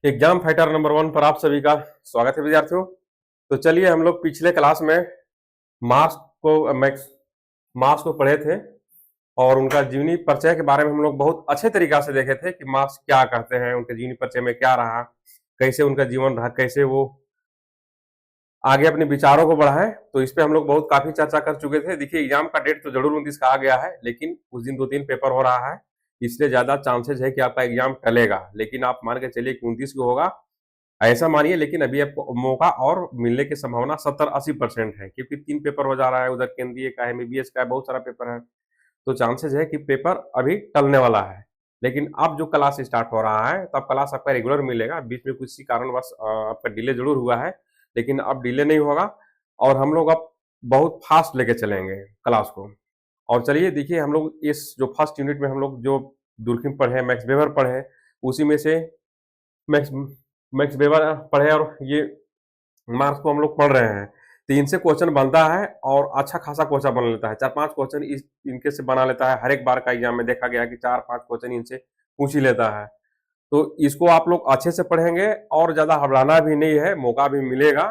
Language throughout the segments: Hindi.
एग्जाम फाइटर नंबर 1 पर आप सभी का स्वागत है विद्यार्थियों। तो चलिए हम लोग पिछले क्लास में मार्क्स मार्क्स को पढ़े थे और उनका जीवनी परिचय के बारे में हम लोग बहुत अच्छे तरीका से देखे थे कि मार्क्स क्या कहते हैं, उनके जीवनी परिचय में क्या रहा, कैसे उनका जीवन रहा, कैसे वो आगे अपने विचारों को बढ़ाएं। तो इस पे हम लोग बहुत काफी चर्चा कर चुके थे। देखिए एग्जाम का डेट तो जरूर 29 का आ गया है, लेकिन उस दिन 2-3 पेपर हो रहा है, इसलिए ज्यादा चांसेस है कि आपका एग्जाम टलेगा। लेकिन आप मान के चलिए कि 29 को होगा ऐसा मानिए, लेकिन अभी आपको मौका और मिलने की संभावना 70-80% है, क्योंकि 3 पेपर हो जा रहा है, उधर केंद्रीय का है, एमबीबीएस का है, बहुत सारा पेपर है। तो चांसेस है कि पेपर अभी टलने वाला है। लेकिन अब जो क्लास स्टार्ट हो रहा है, तब क्लास आपका रेगुलर मिलेगा। बीच में किसी कारणवश आपका डिले जरूर हुआ है, लेकिन अब डिले नहीं होगा और हम लोग अब बहुत फास्ट लेके चलेंगे क्लास को। और चलिए देखिए, हम लोग इस जो फर्स्ट यूनिट में हम लोग जो दुर्खिम पढ़े, मैक्स वेबर पढ़े, उसी में से मैक्स मैक्स वेबर पढ़े और ये मार्क्स को हम लोग पढ़ रहे हैं। तो इनसे क्वेश्चन बनता है और अच्छा खासा क्वेश्चन बन लेता है। 4-5 क्वेश्चन इनके से बना लेता है। हर एक बार का एग्जाम में देखा गया कि 4-5 क्वेश्चन इनसे पूछ ही लेता है। तो इसको आप लोग अच्छे से पढ़ेंगे और ज्यादा घबराना भी नहीं है, मौका भी मिलेगा।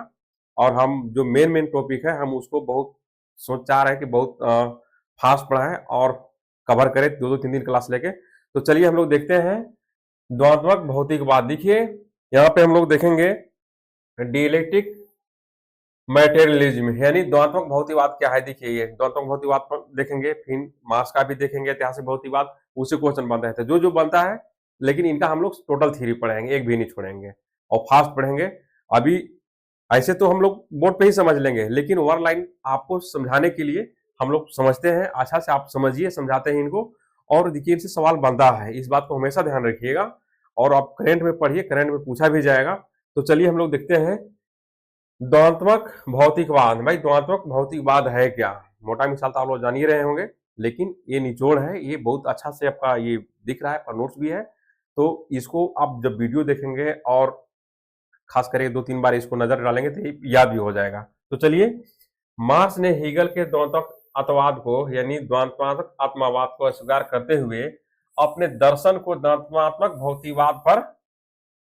और हम जो मेन टॉपिक है हम उसको बहुत सोच चाह रहे हैं कि बहुत फास्ट पढ़ाएं और कवर करें 2-2 3 क्लास लेके। तो चलिए हम लोग देखते हैं द्वंद्वात्मक भौतिकवाद। देखिए यहाँ पे हम लोग देखेंगे डिएलेक्टिक मटेरियलिज्म, यानी द्वंद्वात्मक भौतिकवाद क्या है। देखिए ये द्वंद्वात्मक भौतिकवाद पर देखेंगे, फिर मार्क्स का भी देखेंगे, ऐतिहासिक भौतिकवाद, उसी क्वेश्चन बनते हैं। तो जो जो बनता है, लेकिन इनका हम लोग टोटल थ्योरी पढ़ेंगे, एक भी नहीं छोड़ेंगे और फास्ट पढ़ेंगे। अभी ऐसे तो हम लोग बोर्ड पे ही समझ लेंगे, लेकिन ओवर लाइन आपको समझाने के लिए हम लोग समझते हैं, अच्छा से आप समझिए, समझाते हैं इनको। और देखिए इनसे सवाल बनता है, इस बात को हमेशा ध्यान रखिएगा। और आप करंट में पढ़िए, करंट में पूछा भी जाएगा। तो चलिए हम लोग देखते हैं द्वंद्वात्मक भौतिकवाद। भाई द्वंद्वात्मक भौतिकवाद है क्या? मोटा मिसाल तो आप लोग जान ही रहे होंगे, लेकिन ये निचोड़ है, ये बहुत अच्छा से आपका ये दिख रहा है और नोट्स भी है। तो इसको आप जब वीडियो देखेंगे और खास करके 2-3 बार इसको नजर डालेंगे तो ये याद भी हो जाएगा। तो चलिए, मार्क्स ने हीगल के द्वंद्वात्मक आत्मवाद को, यानी द्वंद्वात्मक आत्मवाद को अस्वीकार करते हुए अपने दर्शन को द्वंद्वात्मक भौतिकवाद पर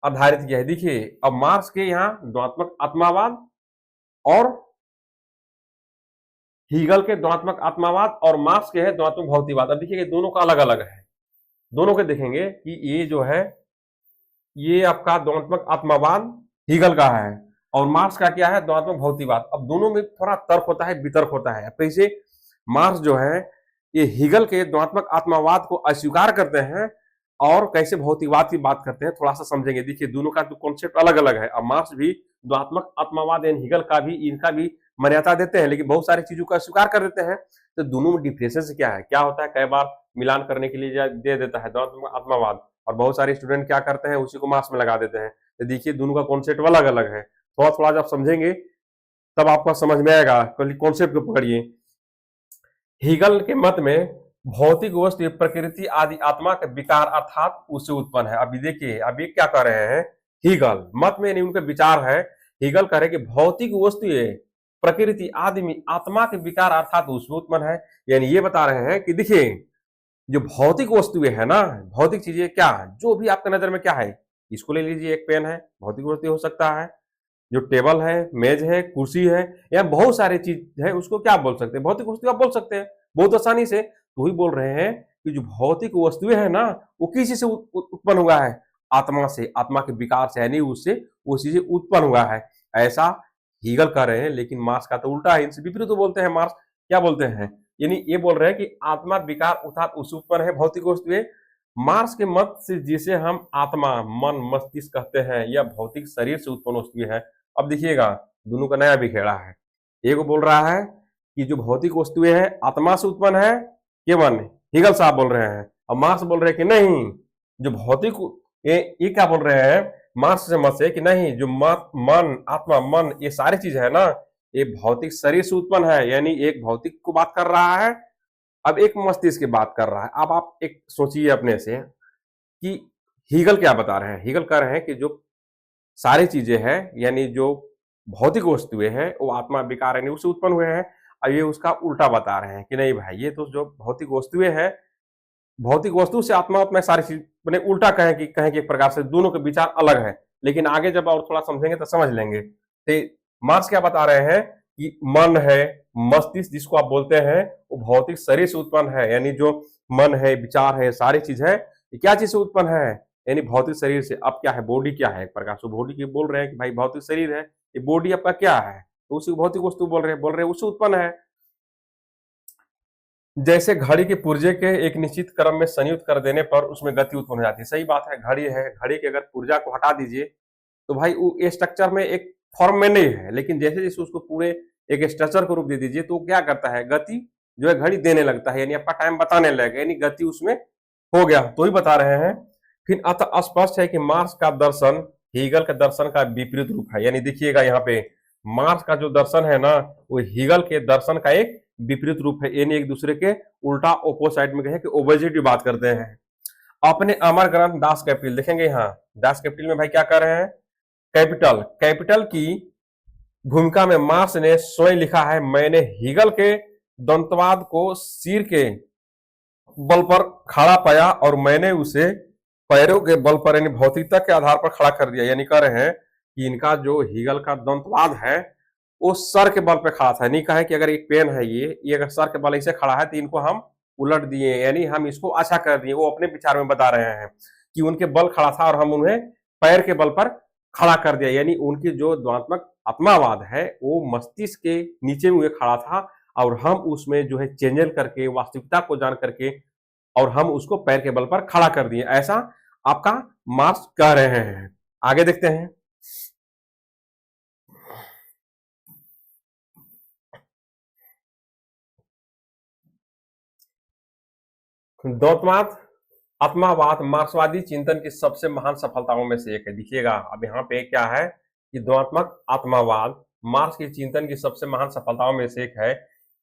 आधारित किया है। देखिए अब मार्क्स के यहाँ द्वंद्वात्मक आत्मवाद और हीगल के द्वंद्वात्मक आत्मवाद और मार्क्स के है द्वंद्वात्मक भौतिकवाद। अब देखिए दोनों का अलग अलग है। दोनों के देखेंगे कि ये जो है ये आपका द्वंद्वात्मक आत्मवाद हीगल का है और मार्क्स का क्या है, द्वंद्वात्मक भौतिकवाद। अब दोनों में थोड़ा तर्क होता है, वितर्क होता है। कैसे? मार्क्स जो है ये हीगल के द्वंद्वात्मक आत्मवाद को अस्वीकार करते हैं और कैसे भौतिकवाद की बात करते हैं, थोड़ा सा समझेंगे। देखिए दोनों का जो कॉन्सेप्ट अलग अलग है। अब मार्क्स भी द्वंद्वात्मक आत्मवाद यानी हीगल का भी, इनका भी मान्यता देते हैं, लेकिन बहुत सारी चीजों का स्वीकार कर देते हैं। तो दोनों में डिफरेंसेस क्या है, क्या होता है, कई बार मिलान करने के लिए दे देता है द्वंद्वात्मक आत्मवाद, और बहुत सारे स्टूडेंट क्या करते हैं, उसी को मार्क्स में लगा देते हैं। तो देखिए दोनों का कॉन्सेप्ट अलग अलग है। थोड़ा थोड़ा जब समझेंगे तब आपको समझ में आएगा। कॉन्सेप्ट को पकड़िए। हीगल के मत में भौतिक वस्तु प्रकृति आदि आत्मा का विकार अर्थात उससे उत्पन्न है। अभी देखिए अब ये क्या कह रहे हैं, हीगल मत में, उनके विचार है। हीगल कह रहे कि भौतिक वस्तु प्रकृति आदि में आत्मा के विकार अर्थात उससे उत्पन्न है। यानी ये बता रहे हैं कि देखिए जो भौतिक वस्तुएं है ना, भौतिक चीजें क्या है, जो भी आपके नजर में क्या है, इसको ले लीजिए, एक पेन है, भौतिक वस्तु हो सकता है। जो टेबल है, मेज है, कुर्सी है, या बहुत सारी चीज है, उसको क्या बोल सकते हैं, भौतिक वस्तु आप बोल सकते हैं बहुत आसानी से। तो ही बोल रहे हैं कि जो भौतिक वस्तुएं है ना, वो किसी से उत्पन्न हुआ है, आत्मा से, आत्मा के विकार से, यानी उससे वो चीजें उत्पन्न हुआ है, ऐसा हीगल कह रहे हैं। लेकिन मार्क्स का तो उल्टा है, इनसे विपरीत तो बोलते हैं। मार्क्स क्या बोलते हैं, यानी ये बोल रहे हैं कि आत्मा विकार अर्थात उससे उत्पन्न है भौतिक वस्तुएं। मार्क्स के मत से जिसे हम आत्मा, मन, मस्तिष्क कहते हैं, यह भौतिक शरीर से उत्पन्न वस्तुएं है। अब देखिएगा दोनों का नया बिखेड़ा है। एक बोल रहा है कि जो भौतिक वस्तुएं हैं आत्मा से उत्पन्न है, केवल हीगल साहब बोल रहे हैं। और मार्क्स बोल रहे हैं कि नहीं, जो भौतिक, ये क्या बोल रहे हैं मार्क्स से मत से, कि नहीं जो मन, आत्मा, मन, ये सारी चीज है ना, ये भौतिक शरीर से उत्पन्न है, यानी एक भौतिक को बात कर रहा है, अब एक मस्तिष्क की बात कर रहा है। अब आप एक सोचिए अपने से कि हीगल क्या बता रहे हैं। हीगल कह रहे हैं कि जो सारी चीजें हैं, यानी जो भौतिक वस्तुएं हैं, वो आत्मा विकार यानी उससे उत्पन्न हुए हैं। अब ये उसका उल्टा बता रहे हैं कि नहीं भाई, ये तो जो भौतिक वस्तुएं हैं भौतिक वस्तु से आत्मा में सारी चीज मैंने उल्टा कहें कि एक प्रकार से दोनों के विचार अलग है, लेकिन आगे जब और थोड़ा समझेंगे तो समझ लेंगे। तो मार्क्स क्या बता रहे हैं कि मन है, मस्तिष्क जिसको आप बोलते हैं, वो भौतिक शरीर से उत्पन्न है। यानी जो मन है, विचार है, सारी चीज है, ये क्या चीज से उत्पन्न है, यानी भौतिक शरीर से। अब क्या है, बॉडी क्या है, एक प्रकार से बॉडी की बोल रहे हैं कि भाई भौतिक शरीर है, ये बॉडी आपका क्या है, तो उसी भौतिक वस्तु बोल रहे हैं उससे उत्पन्न है। जैसे घड़ी के पुर्जे के एक निश्चित क्रम में संयुक्त कर देने पर उसमें गति उत्पन्न हो जाती है। सही बात है, घड़ी है, घड़ी के अगर पुर्जा को हटा दीजिए तो भाई वो स्ट्रक्चर में एक फॉर्म में नहीं है, लेकिन जैसे जैसे उसको पूरे एक स्ट्रक्चर को रूप दे दीजिए तो क्या करता है, गति जो है घड़ी देने लगता है, यानी आपका टाइम बताने लगेगा, यानी गति उसमें हो गया। तो ही बता रहे हैं। फिर अतः स्पष्ट है कि मार्क्स का दर्शन हीगल के दर्शन का विपरीत रूप है। यानी देखिएगा यहाँ पे मार्क्स का जो दर्शन है ना, वो हीगल के दर्शन का एक विपरीत रूप है, यानी एक दूसरे के उल्टा ओपोसाइड में कहे कि ओपोजिट बात करते हैं। अपने अमर ग्रंथ दास कैपिटल देखेंगे, यहाँ दास कैपिटल में भाई क्या कर रहे हैं, कैपिटल कैपिटल की भूमिका में मार्क्स ने स्वयं लिखा है, मैंने हीगल के द्वंद्ववाद को सिर के बल पर खड़ा पाया और मैंने उसे पैरों के बल पर यानी भौतिकता के आधार पर खड़ा कर दिया। यानी कह रहे हैं कि इनका जो हीगल का द्वंद्ववाद है वो सर के बल पे खड़ा था। नहीं कहा कि अगर एक पेन है ये अगर सर के बल ऐसे खड़ा है तो इनको हम उलट दिए, यानी हम इसको अच्छा कर दिए। वो अपने विचार में बता रहे हैं कि उनके बल खड़ा था और हम उन्हें पैर के बल पर खड़ा कर दिया। यानी उनकी जो द्वंद्वात्मक आत्मावाद है वो मस्तिष्क के नीचे में खड़ा था और हम उसमें जो है चेंजल करके वास्तविकता को जान करके और हम उसको पैर के बल पर खड़ा कर दिए, ऐसा आपका मार्क्स कह रहे हैं। आगे देखते हैं। द्वैतवाद आत्मावाद मार्क्सवादी चिंतन की सबसे महान सफलताओं में से एक है। देखिएगा अब यहाँ पे क्या है कि द्वैतात्मक आत्मावाद मार्क्स के चिंतन की सबसे महान सफलताओं में से एक है।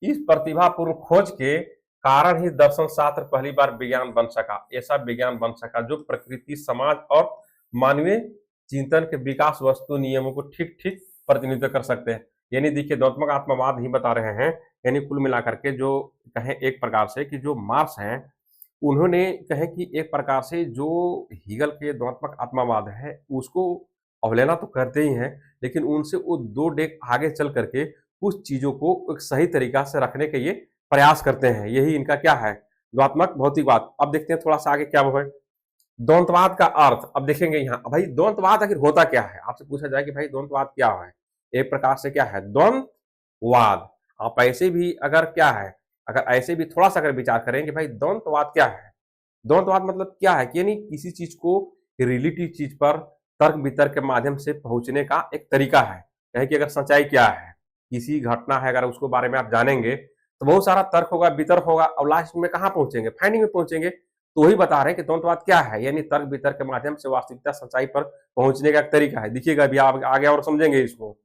इस प्रतिभापूर्ण खोज के कारण ही दर्शन शास्त्र पहली बार विज्ञान बन सका, ऐसा विज्ञान बन सका जो प्रकृति, समाज और मानवीय चिंतन के विकास वस्तु नियमों को ठीक ठीक प्रतिनिधित्व कर सकते हैं। यानी देखिए द्वैतात्मक आत्मावाद ही बता रहे हैं, यानी कुल मिलाकर के जो कहें एक प्रकार से कि जो मार्क्स हैं उन्होंने कहे कि एक प्रकार से जो हीगल के द्वैतात्मक आत्मावाद है उसको अवहेलना तो करते ही हैं, लेकिन उनसे वो दो डेग आगे चल करके कुछ चीजों को एक सही तरीका से रखने के ये प्रयास करते हैं। यही इनका क्या है, द्वैतात्मक भौतिकवाद। अब देखते हैं थोड़ा सा आगे क्या है द्वंद्ववाद का अर्थ। अब देखेंगे यहाँ भाई द्वंद्ववाद आखिर होता क्या है, आपसे पूछा जाए कि भाई द्वंद्ववाद क्या है। एक प्रकार से क्या है द्वंद्ववाद, आप ऐसे भी अगर क्या है, अगर ऐसे भी थोड़ा सा अगर विचार करें कि भाई द्वंद्ववाद क्या है, द्वंद्ववाद मतलब क्या है कि यानी किसी चीज को रिलेटिव चीज पर तर्क वितर्क के माध्यम से पहुंचने का एक तरीका है। कहें कि अगर सच्चाई क्या है, किसी घटना है, अगर उसको बारे में आप जानेंगे तो बहुत सारा तर्क होगा, वितर्क होगा और लास्ट में कहाँ पहुंचेंगे, फाइंडिंग में पहुंचेंगे। तो वही बता रहे हैं कि द्वंद्ववाद क्या है, यानी तर्क वितर्क के माध्यम से वास्तविकता सच्चाई पर पहुंचने का एक तरीका है। देखिएगा अभी आप आगे और समझेंगे इसको।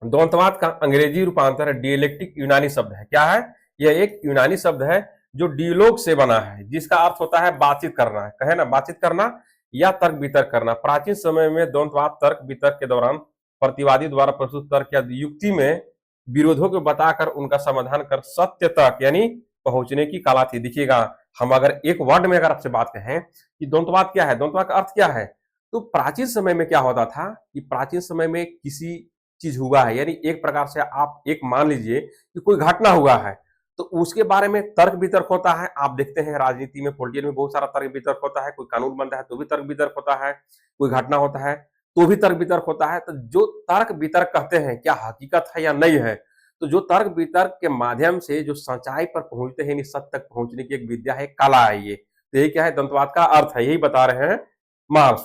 द्वंद्ववाद का अंग्रेजी रूपांतर डियलेक्टिक यूनानी शब्द है। क्या है, यह एक यूनानी शब्द है जो डिलोग से बना है, जिसका अर्थ होता है बातचीत करना, कहे ना बातचीत करना या तर्क वितर्क करना। प्राचीन समय में द्वंद्ववाद तर्क वितर्क के दौरान प्रतिवादी द्वारा प्रस्तुत तर्क या युक्ति में विरोधों को बताकर उनका समाधान कर सत्य तक यानी पहुंचने की कला थी। देखिएगा हम अगर एक वर्ड में अगर आपसे बात कहें कि द्वंद्ववाद क्या है, द्वंद्ववाद का अर्थ क्या है, तो प्राचीन समय में क्या होता था कि प्राचीन समय में किसी चीज हुआ है, यानी एक प्रकार से आप एक मान लीजिए कि कोई घटना हुआ है तो उसके बारे में तर्क वितर्क होता है। आप देखते हैं राजनीति में, पॉलिटिक्स में बहुत सारा तर्क वितर्क होता है, कोई कानून बनता है तो भी तर्क वितर्क होता है, कोई घटना होता है तो भी तर्क वितर्क होता है। तो जो तर्क वितर्क कहते हैं क्या हकीकत है या नहीं है, तो जो तर्क वितर्क के माध्यम से जो सच्चाई पर पहुंचते हैं, सत्य तक पहुंचने की एक विद्या है, कला है ये। तो ये क्या है, द्वंद्ववाद का अर्थ है, यही बता रहे हैं मार्क्स।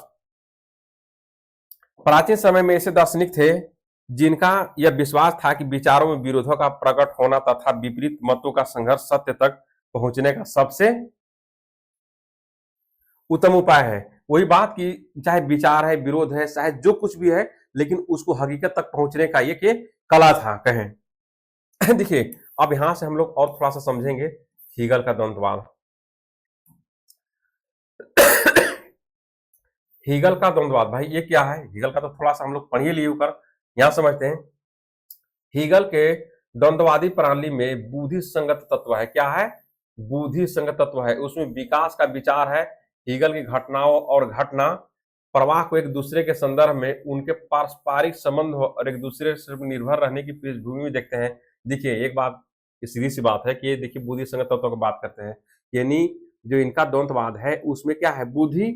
प्राचीन समय में ऐसे दार्शनिक थे जिनका यह विश्वास था कि विचारों में विरोधों का प्रकट होना तथा विपरीत मतों का संघर्ष सत्य तक पहुंचने का सबसे उत्तम उपाय है। वही बात कि चाहे विचार है, विरोध है, चाहे जो कुछ भी है, लेकिन उसको हकीकत तक पहुंचने का ये कला था कहें। देखिए अब यहां से हम लोग और थोड़ा सा समझेंगे हीगल का द्वंद्ववाद। हीगल का द्वंद्ववाद भाई ये क्या है, हीगल का तो थोड़ा सा हम लोग पढ़िए लिए ऊपर, यहां समझते हैं। हीगल के द्वंद्ववादी प्रणाली में बुद्धि संगत तत्व है। क्या है, बुद्धि संगत तत्व है, उसमें विकास का विचार है, हीगल की घटनाओं और घटना प्रवाह को एक दूसरे के संदर्भ में उनके पारस्परिक संबंध और एक दूसरे से निर्भर रहने की पृष्ठभूमि में देखते हैं। देखिए एक बात, सीधी सी बात है कि ये देखिए बुद्धि संगत तत्व की बात करते हैं, यानी जो इनका द्वंद्ववाद है उसमें क्या है, बुद्धि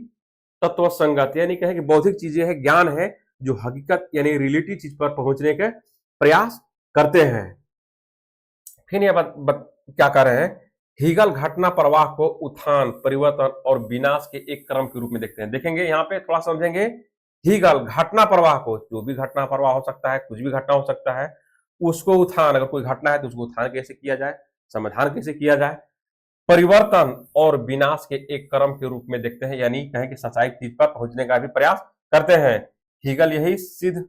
तत्व संगत, यानी कहे कि बौद्धिक चीजें है, ज्ञान है जो हकीकत यानी रियलिटी चीज पर पहुंचने के प्रयास करते हैं। फिर ये क्या कर रहे हैं, हीगल घटना प्रवाह को उत्थान, परिवर्तन और विनाश के एक क्रम के रूप में देखते हैं। देखेंगे यहाँ पे थोड़ा समझेंगे, हीगल घटना प्रवाह को, जो भी घटना प्रवाह हो सकता है, कुछ भी घटना हो सकता है, उसको उत्थान, अगर कोई घटना है तो उसको उत्थान कैसे किया जाए, समाधान कैसे किया जाए, परिवर्तन और विनाश के एक क्रम के रूप में देखते हैं, यानी कहें कि सच्चाई चीज पर पहुंचने का भी प्रयास करते हैं। हीगल यही सिद्ध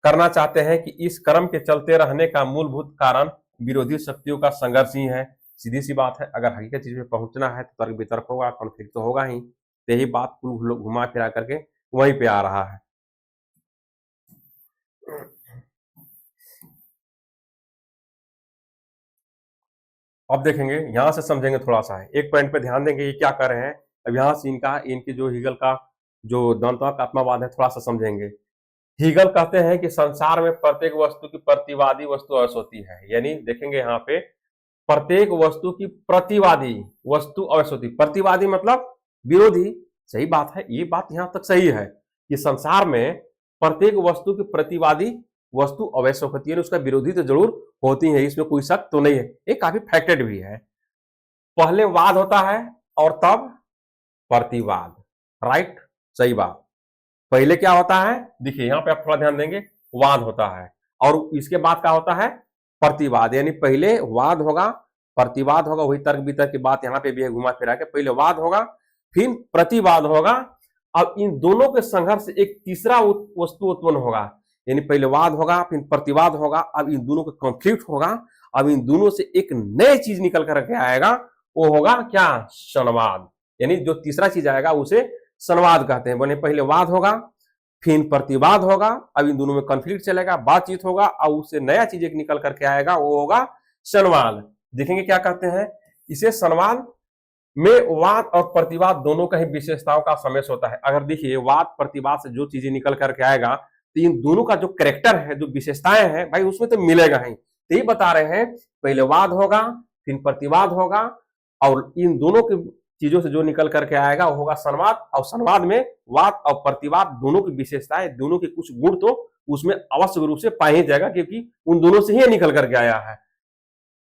करना चाहते हैं कि इस क्रम के चलते रहने का मूलभूत कारण विरोधी शक्तियों का संघर्ष ही है। सीधी सी बात है, अगर हकीकत चीज पे पहुंचना है तो तर्क वितर्क होगा, कॉन्फ्लिक्ट तो होगा ही। यही बात लोग घुमा फिरा करके वहीं पे आ रहा है। अब देखेंगे, यहां से समझेंगे थोड़ा सा है, एक पॉइंट पे ध्यान देंगे ये क्या कर रहे हैं। अब यहां से इनकी जो हीगल का जो द्वंद्वात्मक आत्मावाद है थोड़ा सा समझेंगे। हीगल कहते हैं कि संसार में प्रत्येक वस्तु की प्रतिवादी वस्तु अवश्य होती है, यानी देखेंगे यहाँ पे प्रत्येक वस्तु की प्रतिवादी वस्तु अवश्य होती है। प्रतिवादी मतलब विरोधी, सही बात है, ये बात यहां तक सही है कि संसार में प्रत्येक वस्तु की प्रतिवादी वस्तु अवश्य होती है, उसका विरोधी तो जरूर होती है, इसमें कोई शक तो नहीं है, ये काफी फैक्टेड भी है। पहले वाद होता है और तब प्रतिवाद, राइट, सही बात। पहले क्या होता है, देखिए यहां पे आप थोड़ा ध्यान देंगे, वाद होता है और इसके बाद क्या होता है, प्रतिवाद, यानी पहले वाद होगा, प्रतिवाद होगा, वही तर्क वितर्क की बात यहाँ पे भी है घुमा फिरा के, पहले वाद होगा फिर प्रतिवाद होगा। अब इन दोनों के संघर्ष से एक तीसरा वस्तु उत्पन्न होगा, यानी पहले वाद होगा फिर प्रतिवाद होगा, अब इन दोनों का कॉन्फ्लिक्ट होगा, अब इन दोनों से एक नई चीज निकल करके आएगा, वो होगा क्या, संवाद, यानी जो तीसरा चीज आएगा उसे संवाद कहते हैं। बोले पहले वाद होगा फिर प्रतिवाद होगा, अब इन दोनों में कॉन्फ्लिक्ट चलेगा, बातचीत होगा और उससे नया चीज एक निकल करके आएगा, वो होगा संवाद। देखेंगे क्या कहते हैं, इसे संवाद में वाद और प्रतिवाद दोनों का ही विशेषताओं का समेश होता है। अगर देखिए वाद प्रतिवाद से जो चीजें निकल करके आएगा तो इन दोनों का जो कैरेक्टर है, जो विशेषताएं हैं भाई, उसमें तो मिलेगा ही। तो ये बता रहे हैं पहले वाद होगा फिर प्रतिवाद होगा और इन दोनों की चीजों से जो निकल करके आएगा वो होगा संवाद, और संवाद में वाद और प्रतिवाद दोनों की विशेषताएं, दोनों के कुछ गुण तो उसमें अवश्य रूप से पाया ही जाएगा, क्योंकि उन दोनों से ही निकल करके आया है।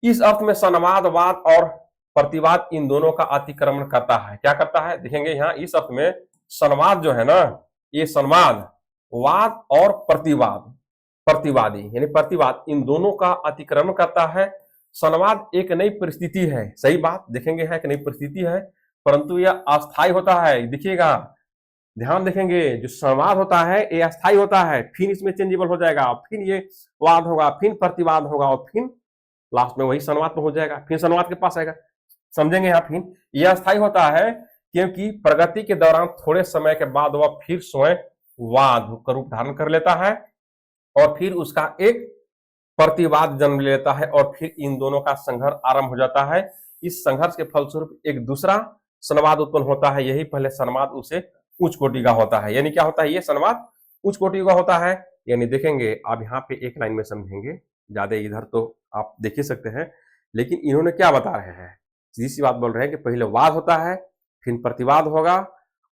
इस अर्थ में संवाद, वाद और प्रतिवाद इन दोनों का अतिक्रमण करता है। क्या करता है, देखेंगे यहाँ इस अर्थ में संवाद जो है ना, ये संवाद, वाद और प्रतिवाद, प्रतिवादी यानी प्रतिवाद, इन दोनों का अतिक्रमण करता है। संवाद एक नई परिस्थिति है, सही बात, देखेंगे है कि नई परिस्थिति है, परंतु यह अस्थायी होता है। देखिएगा, ध्यान देखेंगे, जो संवाद होता है ये अस्थायी होता है, फिर इसमें चेंजेबल हो जाएगा, फिर ये वाद होगा, फिर प्रतिवाद होगा और फिर लास्ट में वही संवाद पे हो जाएगा, फिर संवाद के पास आएगा। समझेंगे यहाँ, फिर यह अस्थायी होता है क्योंकि प्रगति के दौरान थोड़े समय के बाद वह फिर स्वयं वाद का रूप धारण कर लेता है और फिर उसका एक प्रतिवाद जन्म लेता है और फिर इन दोनों का संघर्ष आरंभ हो जाता है। इस संघर्ष के फलस्वरूप एक दूसरा संवाद उत्पन्न होता है, यही पहले संवाद उसे उच्च कोटि का होता है। यानी क्या होता है, ये संवाद उच्च कोटि का होता है। यानी देखेंगे आप यहाँ पे एक लाइन में समझेंगे, ज्यादा इधर तो आप देख ही सकते हैं, लेकिन इन्होंने क्या बता रहे हैं, सीधी सी बात बोल रहे हैं कि पहले वाद होता है फिर प्रतिवाद होगा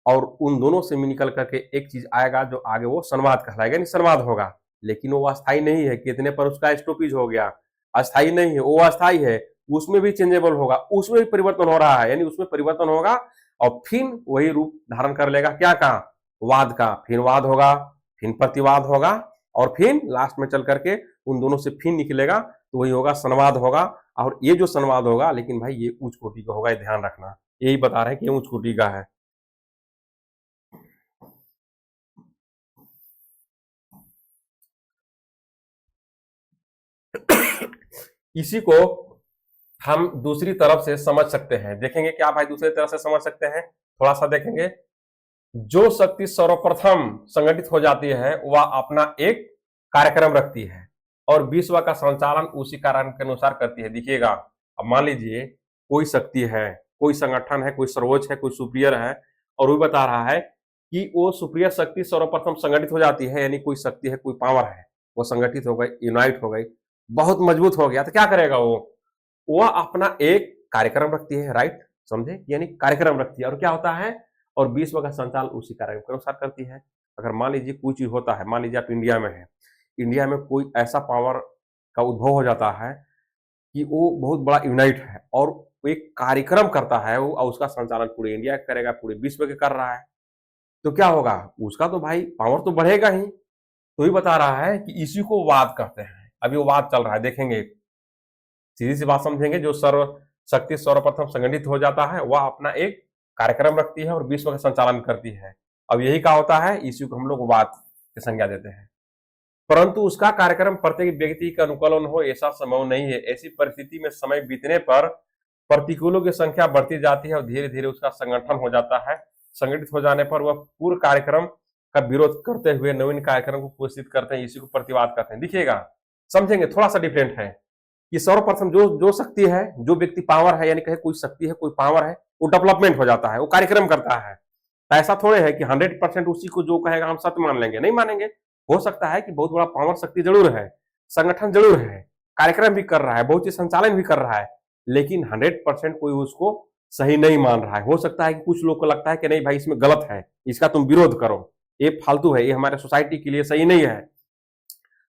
और उन दोनों से निकल करके एक चीज आएगा जो आगे वो संवाद कहलाएगा, यानी संवाद होगा। लेकिन वो अस्थायी नहीं है, कितने पर उसका स्टॉपेज हो गया, अस्थायी नहीं है, वो अस्थायी है, उसमें भी चेंजेबल होगा, उसमें भी परिवर्तन हो रहा है, यानी उसमें परिवर्तन होगा और फिर वही रूप धारण कर लेगा, क्या का, वाद का, फिर वाद होगा फिर प्रतिवाद होगा और फिर लास्ट में चल करके उन दोनों से फिर निकलेगा तो वही होगा संवाद होगा। और ये जो संवाद होगा, लेकिन भाई ये उच्च कोटि का होगा, ध्यान रखना, यही बता रहे हैं कि ये उच्च कोटि का है। इसी को हम दूसरी तरफ से समझ सकते हैं, देखेंगे क्या भाई दूसरी तरफ से समझ सकते हैं, थोड़ा सा देखेंगे। जो शक्ति सर्वप्रथम संगठित हो जाती है वह अपना एक कार्यक्रम रखती है और विश्व का संचालन उसी कार्यक्रम के अनुसार करती है। देखिएगा, अब मान लीजिए कोई शक्ति है, कोई संगठन है, कोई सर्वोच्च है, कोई सुपीरियर है, और वो बता रहा है कि वो सुपीरियर शक्ति सर्वप्रथम संगठित हो जाती है, यानी कोई शक्ति है, कोई पावर है, वो संगठित हो गई, यूनाइट हो गई, बहुत मजबूत हो गया, तो क्या करेगा वो अपना एक कार्यक्रम रखती है, राइट, समझे, यानी कार्यक्रम रखती है, और क्या होता है, और विश्व का संचालन उसी कार्यक्रम के अनुसार करती है। अगर मान लीजिए कोई चीज होता है, मान लीजिए आप इंडिया में है, इंडिया में कोई ऐसा पावर का उद्भव हो जाता है कि वो बहुत बड़ा यूनाइट है और वो एक कार्यक्रम करता है, वो और उसका संचालन पूरे इंडिया करेगा, पूरे विश्व के कर रहा है, तो क्या होगा, उसका तो भाई पावर तो बढ़ेगा ही। तो ही बता रहा है कि इसी को वाद कहते हैं। अभी वो वाद चल रहा है, देखेंगे, सीधी सी बात समझेंगे। जो सर्व शक्ति सर्वप्रथम संगठित हो जाता है, वह अपना एक कार्यक्रम रखती है और विश्व का संचालन करती है। अब यही क्या होता है, इसी को हम लोग वाद की संज्ञा देते हैं। परंतु उसका कार्यक्रम प्रत्येक व्यक्ति का अनुकूलन हो ऐसा संभव नहीं है। ऐसी परिस्थिति में समय बीतने पर प्रतिकूलों की संख्या बढ़ती जाती है और धीरे धीरे उसका संगठन हो जाता है। संगठित हो जाने पर वह पूर्व कार्यक्रम का विरोध करते हुए नवीन कार्यक्रम को पोषित करते हैं, इसी को प्रतिवाद करते हैं। दिखिएगा, समझेंगे, थोड़ा सा डिफरेंट है कि सर्वप्रथम जो शक्ति है, जो व्यक्ति पावर है, यानी कहे कोई शक्ति है, कोई पावर है, वो डेवलपमेंट हो जाता है, वो कार्यक्रम करता है। ऐसा थोड़े है कि 100% उसी को जो कहेगा हम सत्य मान लेंगे, नहीं मानेंगे। हो सकता है कि बहुत बड़ा पावर शक्ति जरूर है, संगठन जरूर है, कार्यक्रम भी कर रहा है, बहुत चीज संचालन भी कर रहा है, लेकिन 100% कोई उसको सही नहीं मान रहा है। हो सकता है कि कुछ लोग को लगता है कि नहीं भाई इसमें गलत है, इसका तुम विरोध करो, ये फालतू है, ये हमारे सोसाइटी के लिए सही नहीं है,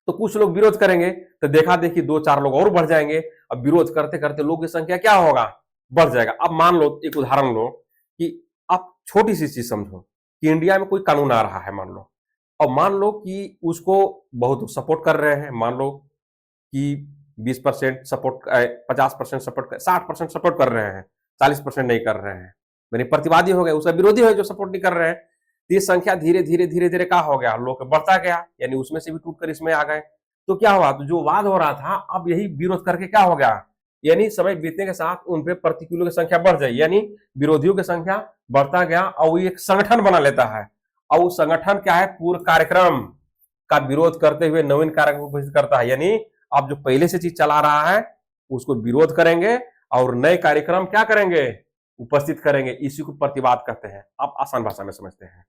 तो कुछ लोग विरोध करेंगे, तो देखा देखी 2-4 लोग और बढ़ जाएंगे। अब विरोध करते करते लोगों की संख्या क्या होगा, बढ़ जाएगा। अब मान लो, एक उदाहरण लो कि आप छोटी सी चीज समझो कि इंडिया में कोई कानून आ रहा है, मान लो, और मान लो कि उसको बहुत सपोर्ट कर रहे हैं, मान लो कि 20% सपोर्ट, 50% सपोर्ट, 60% सपोर्ट कर रहे हैं, 40% नहीं कर रहे हैं, यानी प्रतिवादी हो गए, उसका विरोधी है जो सपोर्ट नहीं कर रहे हैं। ये संख्या धीरे धीरे धीरे धीरे क्या हो गया, लोग बढ़ता गया, यानी उसमें से भी टूटकर इसमें आ गए। तो क्या हुआ, तो जो वाद हो रहा था, अब यही विरोध करके क्या हो गया, यानी समय बीतने के साथ उन पे प्रतिकूलों की संख्या बढ़ जाए, यानी विरोधियों की संख्या बढ़ता गया, और वो एक संगठन बना लेता है, और वो संगठन क्या है, पूर्व कार्यक्रम का विरोध करते हुए नवीन कार्यक्रम को घोषित करता है। यानी आप जो पहले से चीज चला रहा है उसको विरोध करेंगे और नए कार्यक्रम क्या करेंगे, उपस्थित करेंगे, इसी को प्रतिवाद कहते हैं। आप आसान भाषा में समझते हैं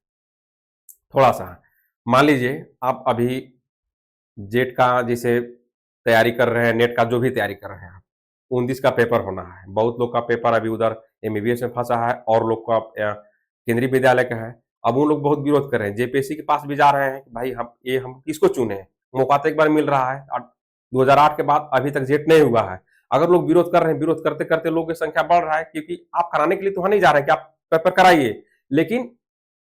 थोड़ा सा। मान लीजिए आप अभी जेट का जैसे तैयारी कर रहे हैं, नेट का जो भी तैयारी कर रहे हैं, 29 का पेपर होना है, बहुत लोग का पेपर अभी उधर MBBS में फंसा है, और लोग का केंद्रीय विद्यालय का है। अब उन लोग बहुत विरोध कर रहे हैं, जेपीएससी के पास भी जा रहे हैं कि भाई हम किसको चुने, मौका तो एक बार मिल रहा है, 2008 के बाद अभी तक जेट नहीं हुआ है। अगर लोग विरोध कर रहे हैं, विरोध करते करते लोगों की संख्या बढ़ रहा है, क्योंकि आप कराने के लिए तो वहां नहीं जा रहे हैं कि आप पेपर कराइए, लेकिन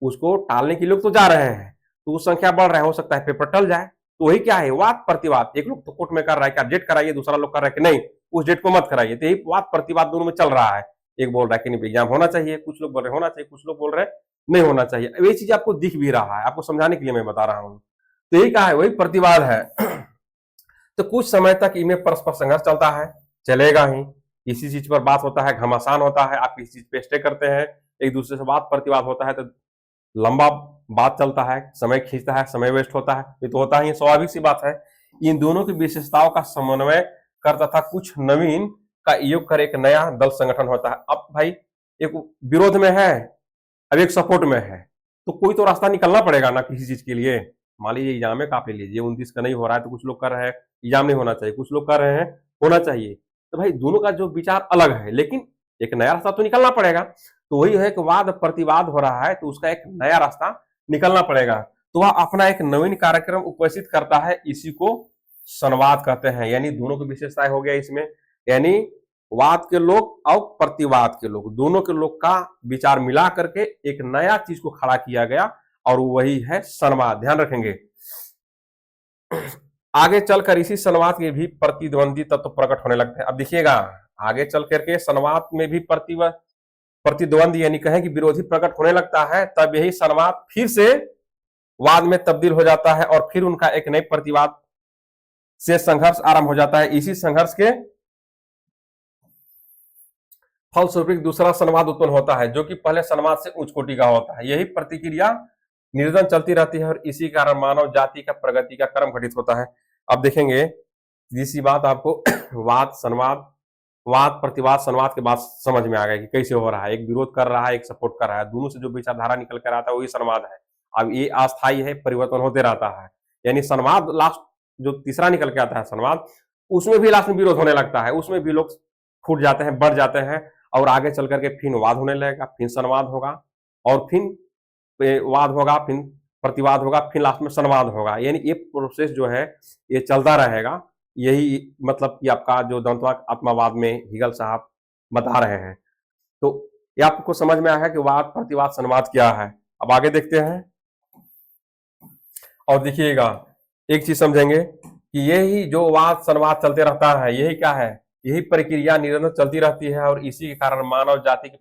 उसको टालने के लोग तो जा रहे हैं, तो उस संख्या बढ़ रहा है, हो सकता है पेपर टल जाए। तो वही क्या है, वाद प्रतिवाद। एक लोग तो कोर्ट में कर रहा है कि आप डेट कराइए, दूसरा लोग कर रहा है कि नहीं उस डेट को मत कराइए। तो यही वाद प्रतिवाद दोनों में चल रहा है। एक बोल रहा है कि नहीं एग्जाम होना चाहिए, कुछ लोग बोल रहे होना चाहिए, कुछ लोग बोल रहे नहीं होना चाहिए। ये चीज आपको दिख भी रहा है, आपको समझाने के लिए मैं बता रहा हूँ। तो यही क्या है, वही प्रतिवाद है। तो कुछ समय तक इनमें परस्पर संघर्ष चलता है, चलेगा ही। इसी चीज पर बात होता है, घमासान होता है, आप किसी चीज पे स्टे करते हैं, एक दूसरे से बात प्रतिवाद होता है, तो लंबा बात चलता है, समय खींचता है, समय वेस्ट होता है, ये तो होता ही, स्वाभाविक सी बात है। इन दोनों की विशेषताओं का समन्वय करता था कुछ नवीन का योग कर एक नया दल संगठन होता है। अब भाई एक विरोध में है, अब एक सपोर्ट में है, तो कोई तो रास्ता निकलना पड़ेगा ना किसी चीज के लिए। मान लीजिए एग्जाम में आप ले लीजिए, 29 का नहीं हो रहा है, तो कुछ लोग कर रहे हैं एग्जाम नहीं होना चाहिए, कुछ लोग कर रहे हैं होना चाहिए। तो भाई दोनों का जो विचार अलग है, लेकिन एक नया रास्ता तो निकलना पड़ेगा। तो वही है कि वाद प्रतिवाद हो रहा है, तो उसका एक नया रास्ता निकलना पड़ेगा। तो वह अपना एक नवीन कार्यक्रम उपस्थित करता है, इसी को संवाद कहते हैं। यानी दोनों की विशेषताएं हो गया इसमें, यानी वाद के लोग और प्रतिवाद के लोग, दोनों के लोग का विचार मिला करके एक नया चीज को खड़ा किया गया, और वही है संवाद। ध्यान रखेंगे, आगे चलकर इसी संवाद के भी प्रतिद्वंदी तत्व प्रकट होने लगते हैं। अब देखिएगा, आगे चल करके संवाद में भी प्रतिद्वंदी यानी कहें कि विरोधी प्रकट होने लगता है, तब यही संवाद फिर से वाद में तब्दील हो जाता है, और फिर उनका एक नए प्रतिवाद से संघर्ष आरंभ हो जाता है। इसी संघर्ष के फलस्वरूप दूसरा संवाद उत्पन्न होता है, जो कि पहले संवाद से उच्च कोटि का होता है। यही प्रतिक्रिया निर्धन चलती रहती है, और इसी कारण मानव जाति का प्रगति का क्रम घटित होता है। अब देखेंगे इसी बात आपको वाद, संवाद वाद प्रतिवाद संवाद के बाद समझ में आ गया कि कैसे हो रहा है, एक विरोध कर रहा है, एक सपोर्ट कर रहा है, दोनों से जो विचारधारा निकल कर आता है वही संवाद है। अब ये अस्थायी है, परिवर्तन होते रहता है, यानी संवाद लास्ट जो तीसरा निकल के आता है संवाद, उसमें भी लास्ट में विरोध होने लगता है, उसमें भी लोग फूट जाते हैं, बढ़ जाते हैं, और आगे चल करके फिर वाद होने लगेगा, फिर संवाद होगा, और फिर वाद होगा, फिर प्रतिवाद होगा, फिर लास्ट में संवाद होगा। यानी ये प्रोसेस जो है ये चलता रहेगा। यही मतलब कि आपका जो द्वंद्वात्मक आत्मावाद में हीगल साहब बता रहे हैं। तो ये आपको समझ में आया कि वाद प्रतिवाद संवाद क्या है। अब आगे देखते हैं और देखिएगा, एक चीज समझेंगे कि यही जो वाद संवाद चलते रहता है, यही क्या है, यही प्रक्रिया निरंतर चलती रहती है, और इसी के कारण मानव जाति की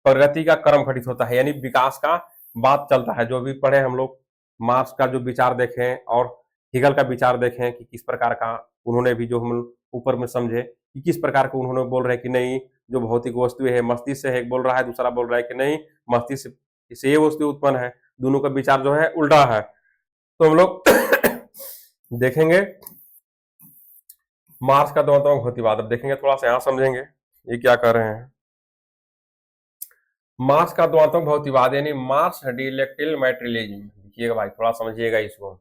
प्रगति का क्रम घटित होता है, यानी विकास का बात चलता है। जो भी पढ़े हम लोग, मार्क्स का जो विचार देखें और हीगल का विचार देखें कि किस प्रकार का उन्होंने भी, जो हम ऊपर में समझे कि किस प्रकार को उन्होंने बोल रहे हैं कि नहीं जो भौतिक वस्तु है मस्तिष्क से एक बोल रहा है, दूसरा बोल रहा है कि नहीं मस्तिष्क से ये वस्तु उत्पन्न है। दोनों का विचार जो है उल्टा है। तो हम लोग देखेंगे मार्क्स का द्वंद्वात्मक भौतिकवाद। अब देखेंगे, थोड़ा सा यहां समझेंगे ये क्या कर रहे हैं। मार्क्स का द्वंद्वात्मक भौतिकवाद यानी मार्क्स डिलेक्टिव मैटेरियलिज्म। देखिएगा भाई, थोड़ा समझिएगा इसको।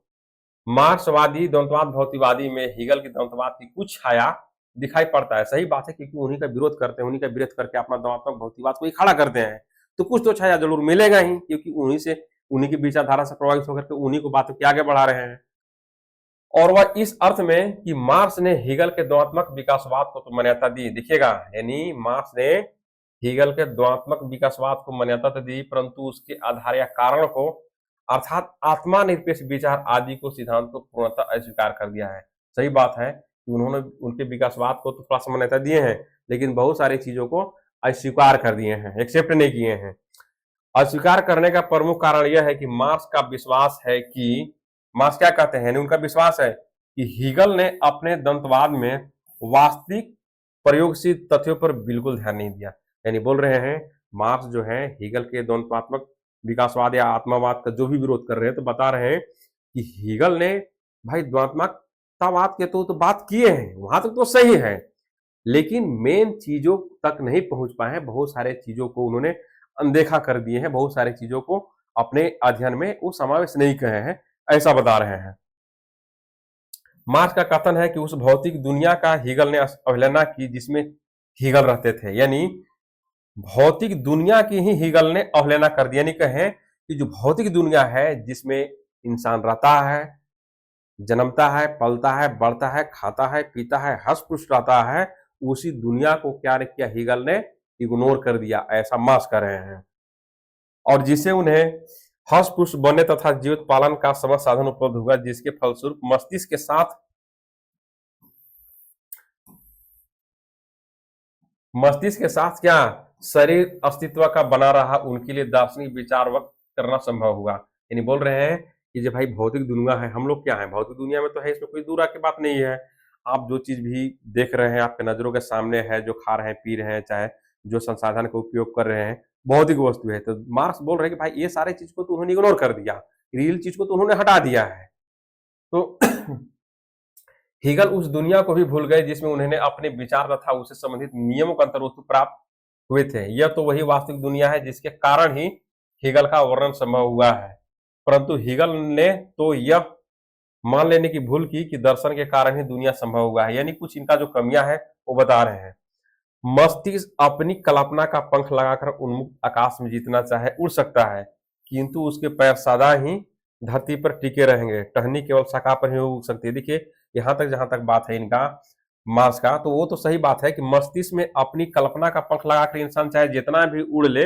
मार्क्सवादी द्वंद्ववाद भौतिकवादी में हीगल की द्वंद्ववाद की कुछ छाया दिखाई पड़ता है। सही बात है, क्योंकि उन्हीं का विरोध करते हैं, उन्हीं का विरोध करके अपना द्वंद्वात्मक भौतिकवाद को ही खड़ा करते हैं, तो कुछ तो छाया जरूर मिलेगा ही, क्योंकि उन्हीं की विचारधारा से प्रभावित होकर के उन्हीं को बातों के आगे बढ़ा रहे हैं। और वह इस अर्थ में कि मार्क्स ने हीगल के द्वंद्वात्मक विकासवाद को तो मान्यता दी। देखिएगा, यानी मार्क्स ने हीगल के द्वंद्वात्मक विकासवाद को मान्यता तो दी, परंतु उसके आधार या कारण को अर्थात आत्मा निरपेक्ष विचार आदि को सिद्धांत को पूर्णतः अस्वीकार कर दिया है। सही बात है कि उन्होंने उनके विकासवाद को तो थोड़ा सा मान्यता दिए हैं, लेकिन बहुत सारी चीजों को अस्वीकार कर दिए हैं, एक्सेप्ट नहीं किए हैं। अस्वीकार करने का प्रमुख कारण यह है कि मार्क्स का विश्वास है कि, मार्क्स क्या कहते हैं, उनका विश्वास है कि हीगल ने अपने द्वंद्ववाद में वास्तविक प्रयोगशील तथ्यों पर बिल्कुल ध्यान नहीं दिया। यानी बोल रहे हैं मार्क्स जो है हीगल के द्वंद्वात्मक विकासवाद या आत्मावाद का जो भी विरोध कर रहे हैं, तो बता रहे हैं कि हीगल ने भाई द्वंद्वात्मकतावाद के तो बात किए हैं, वहां तक तो सही है, लेकिन मेन चीजों तक नहीं पहुंच पाए हैं। बहुत सारे चीजों को उन्होंने अनदेखा कर दिए हैं, बहुत सारी चीजों को अपने अध्ययन में वो समावेश नहीं कहे हैं, ऐसा बता रहे हैं। मार्क्स का कथन है कि उस भौतिक दुनिया का हीगल ने अवहेलना की जिसमें हीगल रहते थे, यानी भौतिक दुनिया की ही हीगल ने अवहेलना कर दी। यानी कहें कि जो भौतिक दुनिया है जिसमें इंसान रहता है, जन्मता है, पलता है, बढ़ता है, खाता है, पीता है, हंस पुष्ट रहता है, उसी दुनिया को क्या किया हीगल ने, इग्नोर कर दिया, ऐसा मार्क्स कर रहे हैं। और जिसे उन्हें हंस पुष्ट बनने तथा जीवित पालन का समस्त साधन उपलब्ध हुआ, जिसके फलस्वरूप मस्तिष्क के साथ क्या शरीर अस्तित्व का बना रहा, उनके लिए दार्शनिक विचार व्यक्त करना संभव हुआ। यानी बोल रहे हैं कि जो भाई भौतिक दुनिया है, हम लोग क्या है भौतिक दुनिया में तो है, इसमें कोई दूर की बात नहीं है। आप जो चीज भी देख रहे हैं आपके नजरों के सामने है, जो खा रहे हैं, पी रहे हैं, चाहे जो संसाधन का उपयोग कर रहे हैं, भौतिक वस्तु है। तो मार्क्स बोल रहे हैं कि भाई ये सारे चीज को तो उन्होंने इग्नोर कर दिया, रियल चीज को तो उन्होंने हटा दिया है। तो हीगल उस दुनिया को भी भूल गए जिसमें उन्होंने अपने विचार तथा उससे संबंधित नियमों का अंतर्वस्तु प्राप्त हुए थे। यह तो वही वास्तविक दुनिया है जिसके कारण ही हीगल का वर्णन संभव हुआ है। परंतु हीगल ने तो यह मान लेने की भूल की कि दर्शन के कारण ही दुनिया संभव हुआ है। यानी कुछ इनका जो कमियां है वो बता रहे हैं। मस्तिष्क अपनी कल्पना का पंख लगाकर उन्मुक्त आकाश में जितना चाहे उड़ सकता है, किंतु उसके पैर सदा ही धरती पर टिके रहेंगे। टहनी केवल शाखा पर ही उड़ सकती है। देखिए, यहां तक जहां तक बात है इनका मार्क्स का, तो वो तो सही बात है कि मस्तिष्क में अपनी कल्पना का पंख लगाकर इंसान चाहे जितना भी उड़ ले,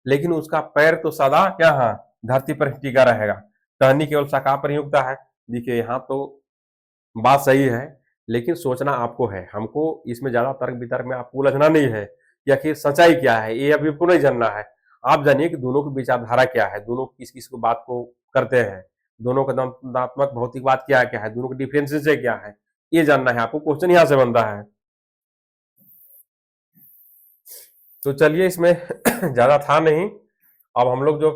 लेकिन उसका पैर तो सदा क्या है धरती पर टिका रहेगा। टहनी केवल शाखा पर ही उगता है। देखिए, यहाँ तो बात सही है, लेकिन सोचना आपको है, हमको इसमें ज्यादा तर्क वितर्क में आपको उलझना नहीं है कि आखिर सच्चाई क्या है, ये अभी आपको नहीं जानना है। आप जानिए कि दोनों की विचारधारा क्या है, दोनों किस किस को बात को करते हैं, दोनों का द्वंद्वात्मक भौतिकवाद क्या है, दोनों के डिफरेंसेस क्या है, ये जानना है आपको। क्वेश्चन यहां से बनता है। तो चलिए, इसमें ज्यादा था नहीं, अब हम लोग जो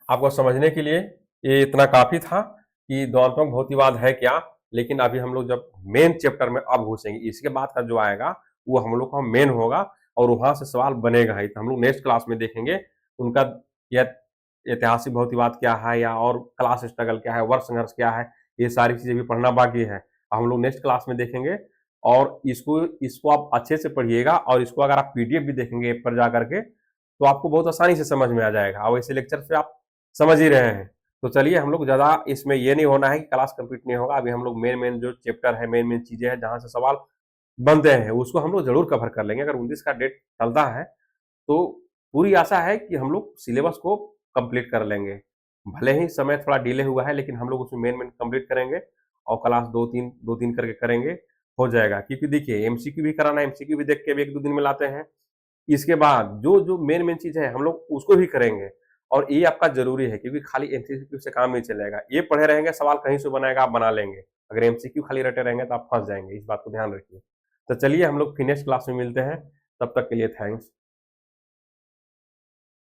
आपको समझने के लिए ये इतना काफी था कि द्वंद्वात्मक भौतिकवाद है क्या, लेकिन अभी हम लोग जब मेन चैप्टर में अब घुसेंगे, इसके बाद का जो आएगा वो हम लोग का मेन होगा और वहां से सवाल बनेगा ही। तो हम लोग नेक्स्ट क्लास में देखेंगे उनका या ऐतिहासिक भौतिकवाद क्या है, या और क्लास स्ट्रगल क्या है, वर्ग संघर्ष क्या है, ये सारी चीजें भी पढ़ना बाकी है। हम लोग नेक्स्ट क्लास में देखेंगे और इसको इसको आप अच्छे से पढ़िएगा, और इसको अगर आप पीडीएफ भी देखेंगे ऐप पर जा करके तो आपको बहुत आसानी से समझ में आ जाएगा। और ऐसे लेक्चर से आप समझ ही रहे हैं। तो चलिए, हम लोग ज़्यादा इसमें ये नहीं होना है कि क्लास कंप्लीट नहीं होगा। अभी हम लोग मेन जो चैप्टर है, मेन चीज़ें हैं जहाँ से सवाल बनते हैं, उसको हम लोग जरूर कवर कर लेंगे। अगर 19 का डेट चलता है तो पूरी आशा है कि हम लोग सिलेबस को कंप्लीट कर लेंगे। भले ही समय थोड़ा डिले हुआ है, लेकिन हम लोग उसमें मेन कंप्लीट करेंगे और क्लास दो तीन करके करेंगे, हो जाएगा। क्योंकि देखिए, एमसीक्यू भी कराना है, एमसीक्यू भी देख के भी 1-2 दिन में लाते हैं। इसके बाद जो जो मेन चीज़ है हम लोग उसको भी करेंगे, और ये आपका ज़रूरी है क्योंकि खाली एमसीक्यू से काम नहीं चलेगा। ये पढ़े रहेंगे, सवाल कहीं से बनाएगा आप बना लेंगे। अगर एमसीक्यू खाली रटे रहेंगे तो आप फँस जाएँगे, इस बात को ध्यान रखिए। तो चलिए, हम लोग फिर नेक्स्ट क्लास में मिलते हैं, तब तक के लिए थैंक्स।